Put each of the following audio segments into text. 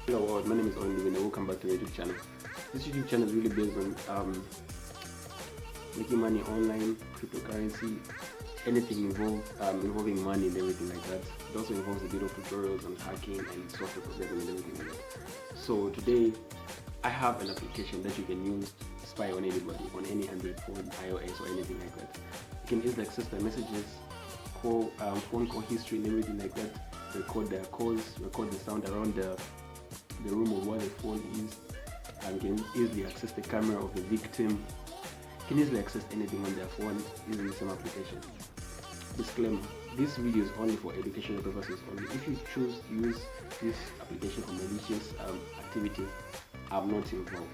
Hello world, my name is Owen Lubinda. Welcome back to the YouTube channel. This YouTube channel is really based on making money online, cryptocurrency, anything involving money and everything like that. It also involves a bit of tutorials on hacking and software programming and everything like that. So today I have an application that you can use to spy on anybody on any Android phone, iOS or anything like that. You can easily access their messages, phone call history and everything like that. Record their calls, record the sound around the room of where the phone is, and can easily access the camera of the victim. You can easily access anything on their phone using the same application. Disclaimer: this video is only for educational purposes only. If you choose to use this application for malicious activities, I'm not involved.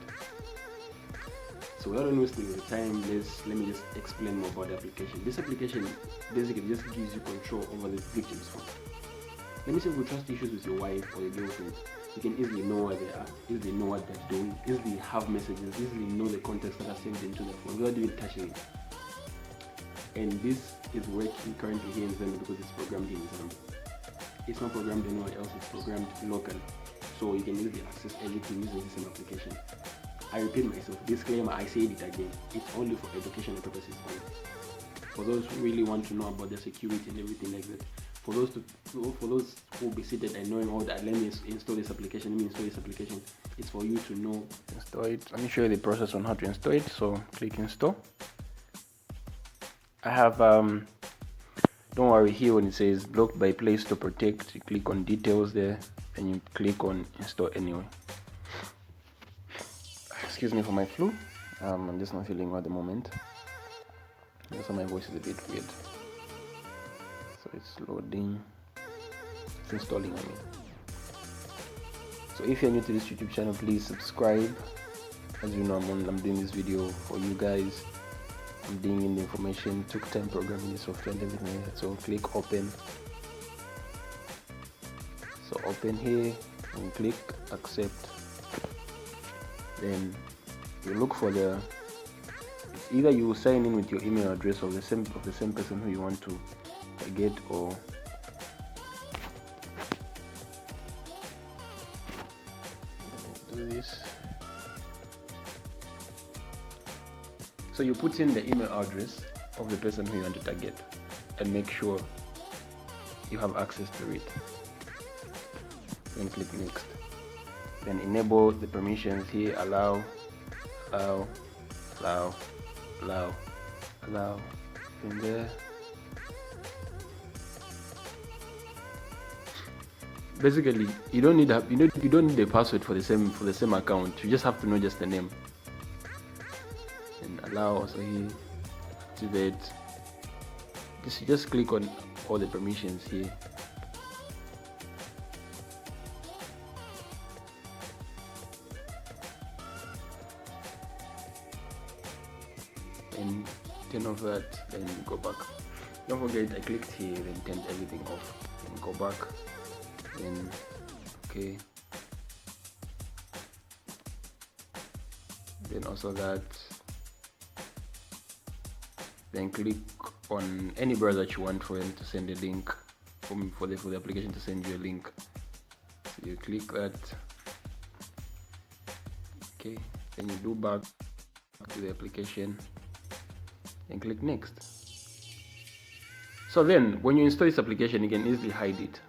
So without wasting the time, let me just explain more about the application. This application basically just gives you control over the victim's phone. Let me say if you trust issues with your wife or your girlfriend, you can easily know where they are, easily know what they're doing, easily have messages, easily know the contacts that are sent into their phone without even touching it. And this is working currently here in Zambia because it's programmed in Zambia. It's not programmed anywhere else, it's programmed locally. So you can easily access everything using the same application. I repeat myself, disclaimer, I said it again, it's only for educational purposes only. For those who really want to know about the security and everything like that, for those who be seated and knowing all that, let me install this application, it's for you to know. Install it. Let me show you the process on how to install it. So click install. I have don't worry, here when it says blocked by Play Store Protect, you click on details there and you click on install anyway. Excuse me for my flu, I'm just not feeling well at the moment, so my voice is a bit weird. So it's loading, it's installing on me. So if you're new to this YouTube channel, please subscribe. As you know, I'm doing this video for you guys. I'm digging in the information, took time programming the software and everything like that. So click open. So open here and click accept. Then you look for the, it's either you sign in with your email address of the same person who you want to get, or do this. So you put in the email address of the person who you want to target and make sure you have access to it. Then click next. Then enable the permissions here, allow, in there. Basically, you don't need a password for the same account. You just have to know just the name. And allow also here, activate. Just click on all the permissions here. And turn off that, then go back. Don't forget I clicked here, then turned everything off. Then go back. Then okay, then also that, then click on any browser that you want for them to send a link, for the application to send you a link. So you click that, okay, then you do back to the application and click next. So then when you install this application, you can easily hide it.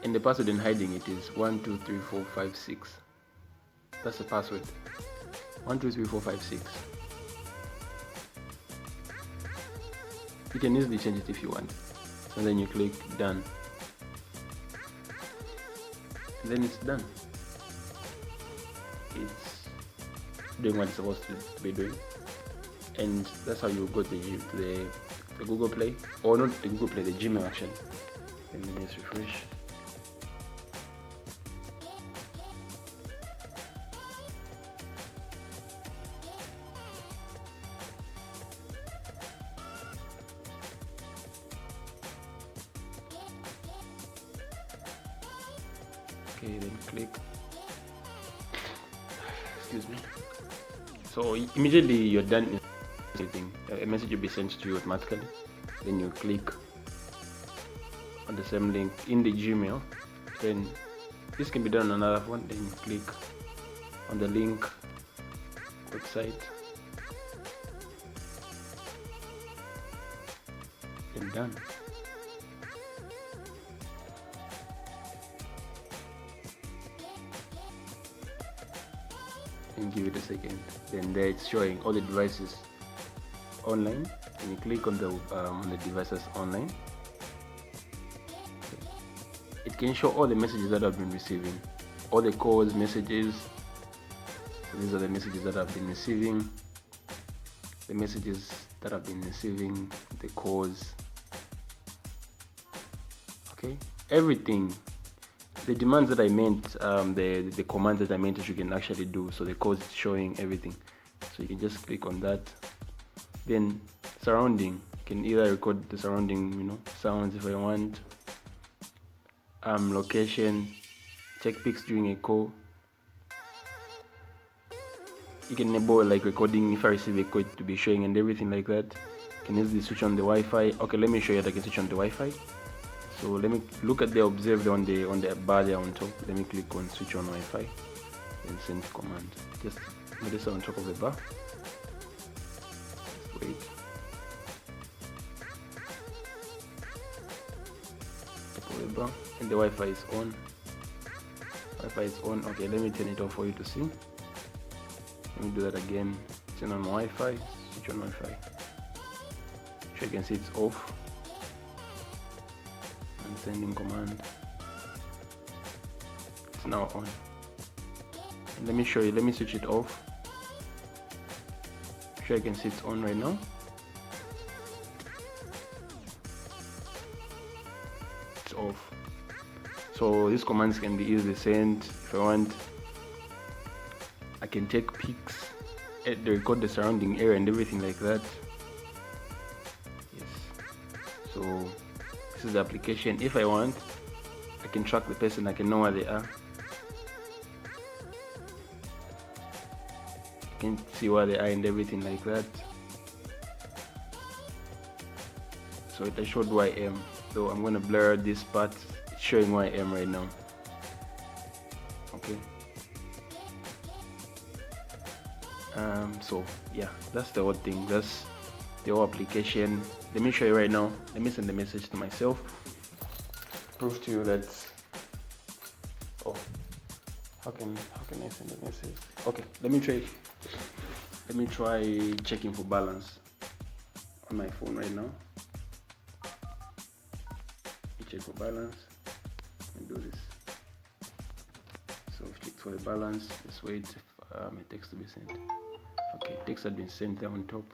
And the password in hiding it is 123456. That's the password. 123456. You can easily change it if you want. And then you click done. And then it's done. It's doing what it's supposed to be doing. And that's how you go to the Google Play, or not the Google Play, the Gmail actually. Let me just refresh. Okay, then click, excuse me. So immediately you're done everything, a message will be sent to you automatically. Then you click on the same link in the Gmail, then This can be done on another phone. Then you click on the link website and done. And give it a second. Then there it's showing all the devices online. And you click on the devices online. It can show all the messages that I've been receiving, all the calls, messages. So these are the messages that I've been receiving, the messages that I've been receiving, the calls. Okay, everything. The demands that I meant, the commands that I meant that you can actually do. So the code is showing everything. So you can just click on that. Then surrounding, you can either record the surrounding, sounds if I want. Location, take pics during a call. You can enable like recording if I receive a code to be showing and everything like that. You can easily switch on the Wi-Fi. Okay, let me show you that I can switch on the Wi-Fi. So let me look at the observed on the bar there on top. Let me click on switch on Wi-Fi and send command. Just notice on top of the bar. Just wait. Top of the bar, and the Wi-Fi is on. Wi-Fi is on. Okay, let me turn it off for you to see. Let me do that again. Turn on Wi-Fi. Switch on Wi-Fi. So you can see it's off. Sending command. It's now on. And let me show you. Let me switch it off. Sure, you can see it's on right now. It's off. So these commands can be easily sent. If I want, I can take pics, record the surrounding area and everything like that. Yes. So this is the application. If I want, I can track the person. I can know where they are. I can see where they are and everything like that. So it showed where I am. So I'm gonna blur this part. It's showing where I am right now. Okay. So yeah, that's the whole thing. That's the whole application. Let me show you right now. Let me send the message to myself. Prove to you that. Oh, how can I send a message? Okay, let me try checking for balance on my phone right now. Check for balance and do this. So check for the balance. Just wait for a text to be sent. Okay, text had been sent there on top.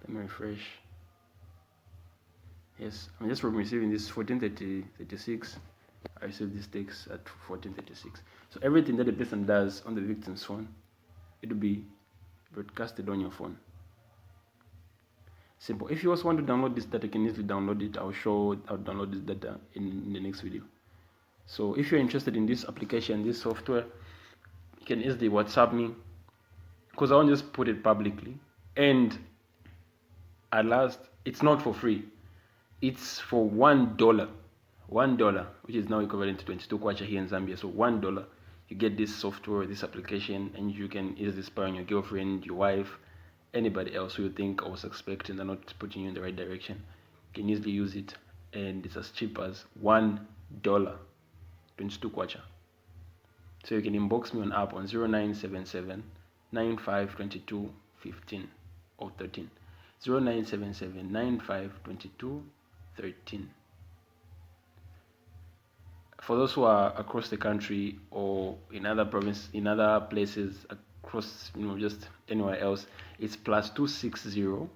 Let me refresh. Yes, I'm just receiving this 14:36. I received this text at 14:36. So everything that the person does on the victim's phone, it will be broadcasted on your phone. Simple. If you also want to download this data, you can easily download it. I'll download this data in the next video. So if you're interested in this application, this software, you can easily WhatsApp me, because I won't just put it publicly. And at last, it's not for free. It's for $1. $1, which is now equivalent to 22 kwacha here in Zambia. So $1, you get this software, this application, and you can easily spy on your girlfriend, your wife, anybody else who you think or suspect and they're not putting you in the right direction. You can easily use it, and it's as cheap as $1, 22 kwacha. So you can inbox me on app on 0977 9522 15 or 13. 0977 9522 13. For those who are across the country or in other provinces, in other places across, just anywhere else, it's +260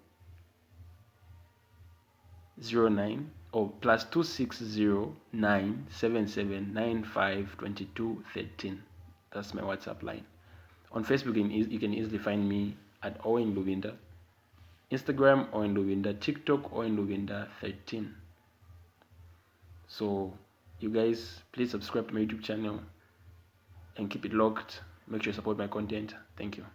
09 or +260 977 9522 13. That's my WhatsApp line. On Facebook, you can easily find me at Owen Lubinda. Instagram, Owen Lubinda. TikTok, Owen Lubinda 13. So you guys, please subscribe to my YouTube channel and keep it locked. Make sure you support my content. Thank you.